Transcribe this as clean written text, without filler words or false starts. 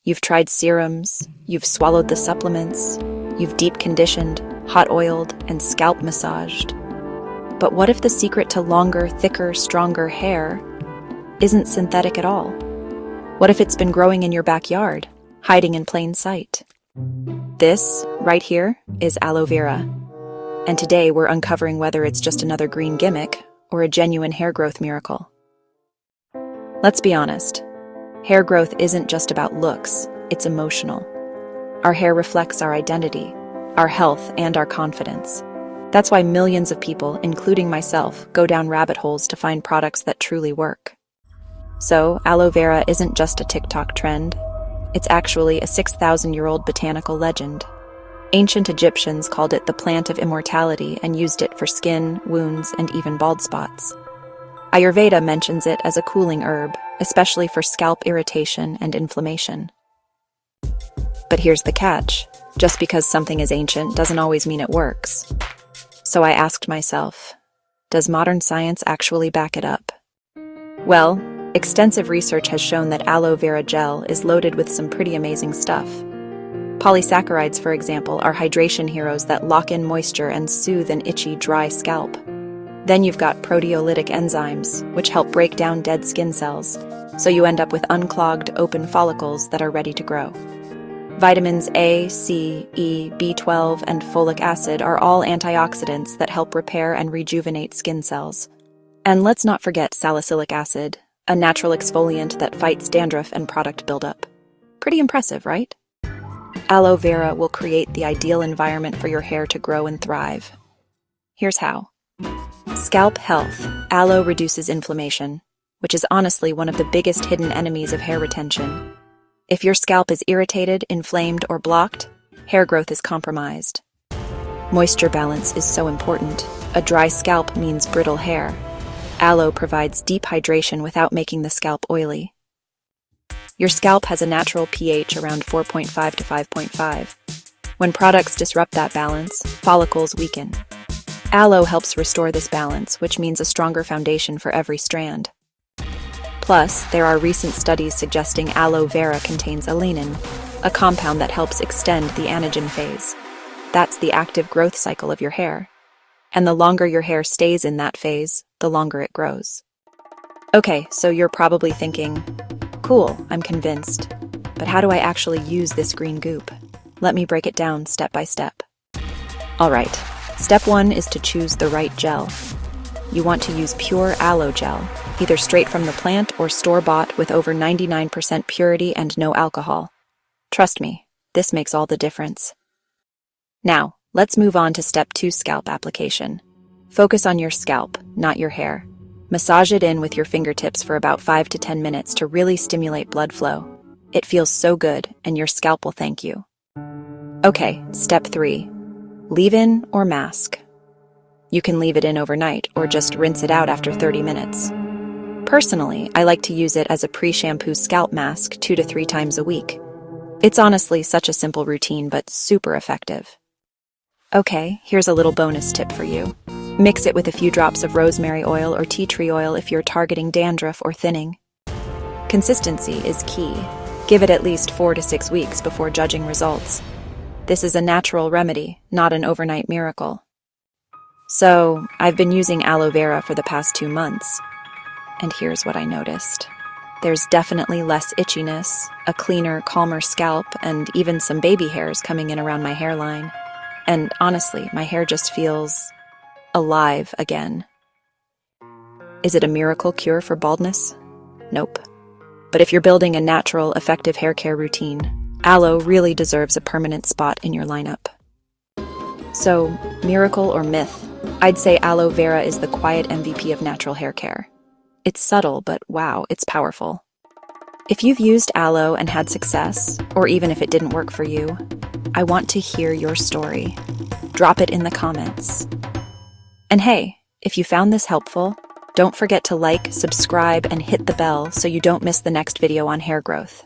You've tried serums, you've swallowed the supplements, you've deep conditioned, hot oiled, and scalp massaged. But what if the secret to longer, thicker, stronger hair isn't synthetic at all? What if it's been growing in your backyard, hiding in plain sight? This, right here, is aloe vera. And today we're uncovering whether it's just another green gimmick or a genuine hair growth miracle. Let's be honest. Hair growth isn't just about looks, it's emotional. Our hair reflects our identity, our health, and our confidence. That's why millions of people, including myself, go down rabbit holes to find products that truly work. So, aloe vera isn't just a TikTok trend. It's actually a 6,000-year-old botanical legend. Ancient Egyptians called it the plant of immortality and used it for skin, wounds, and even bald spots. Ayurveda mentions it as a cooling herb, especially for scalp irritation and inflammation. But here's the catch. Just because something is ancient doesn't always mean it works. So I asked myself, does modern science actually back it up? Well, extensive research has shown that aloe vera gel is loaded with some pretty amazing stuff. Polysaccharides, for example, are hydration heroes that lock in moisture and soothe an itchy, dry scalp. Then you've got proteolytic enzymes, which help break down dead skin cells, so you end up with unclogged, open follicles that are ready to grow. Vitamins A, C, E, B12, and folic acid are all antioxidants that help repair and rejuvenate skin cells. And let's not forget salicylic acid, a natural exfoliant that fights dandruff and product buildup. Pretty impressive, right? Aloe vera will create the ideal environment for your hair to grow and thrive. Here's how. Scalp health. Aloe reduces inflammation, which is honestly one of the biggest hidden enemies of hair retention. If your scalp is irritated, inflamed, or blocked, hair growth is compromised. Moisture balance is so important. A dry scalp means brittle hair. Aloe provides deep hydration without making the scalp oily. Your scalp has a natural pH around 4.5 to 5.5. When products disrupt that balance, follicles weaken. Aloe helps restore this balance, which means a stronger foundation for every strand. Plus, there are recent studies suggesting aloe vera contains alanin, a compound that helps extend the anagen phase. That's the active growth cycle of your hair. And the longer your hair stays in that phase, the longer it grows. Okay, so you're probably thinking, cool, I'm convinced. But how do I actually use this green goop? Let me break it down step by step. All right, step 1 is to choose the right gel. You want to use pure aloe gel, either straight from the plant or store-bought with over 99% purity and no alcohol. Trust me, this makes all the difference. Now, let's move on to step 2, scalp application. Focus on your scalp, not your hair. Massage it in with your fingertips for about 5 to 10 minutes to really stimulate blood flow. It feels so good, and your scalp will thank you. Okay, step 3. Leave-in or mask. You can leave it in overnight or just rinse it out after 30 minutes. Personally, I like to use it as a pre-shampoo scalp mask 2 to 3 times a week. It's honestly such a simple routine, but super effective. Okay, here's a little bonus tip for you. Mix it with a few drops of rosemary oil or tea tree oil if you're targeting dandruff or thinning. Consistency is key. Give it at least 4 to 6 weeks before judging results. This is a natural remedy, not an overnight miracle. So, I've been using aloe vera for the past 2 months. And here's what I noticed. There's definitely less itchiness, a cleaner, calmer scalp, and even some baby hairs coming in around my hairline. And honestly, my hair just feels alive again. Is it a miracle cure for baldness? Nope. But if you're building a natural, effective hair care routine, aloe really deserves a permanent spot in your lineup. So, miracle or myth? I'd say aloe vera is the quiet MVP of natural hair care. It's subtle, but wow, it's powerful. If you've used aloe and had success, or even if it didn't work for you, I want to hear your story. Drop it in the comments. And hey, if you found this helpful, don't forget to like, subscribe, and hit the bell so you don't miss the next video on hair growth.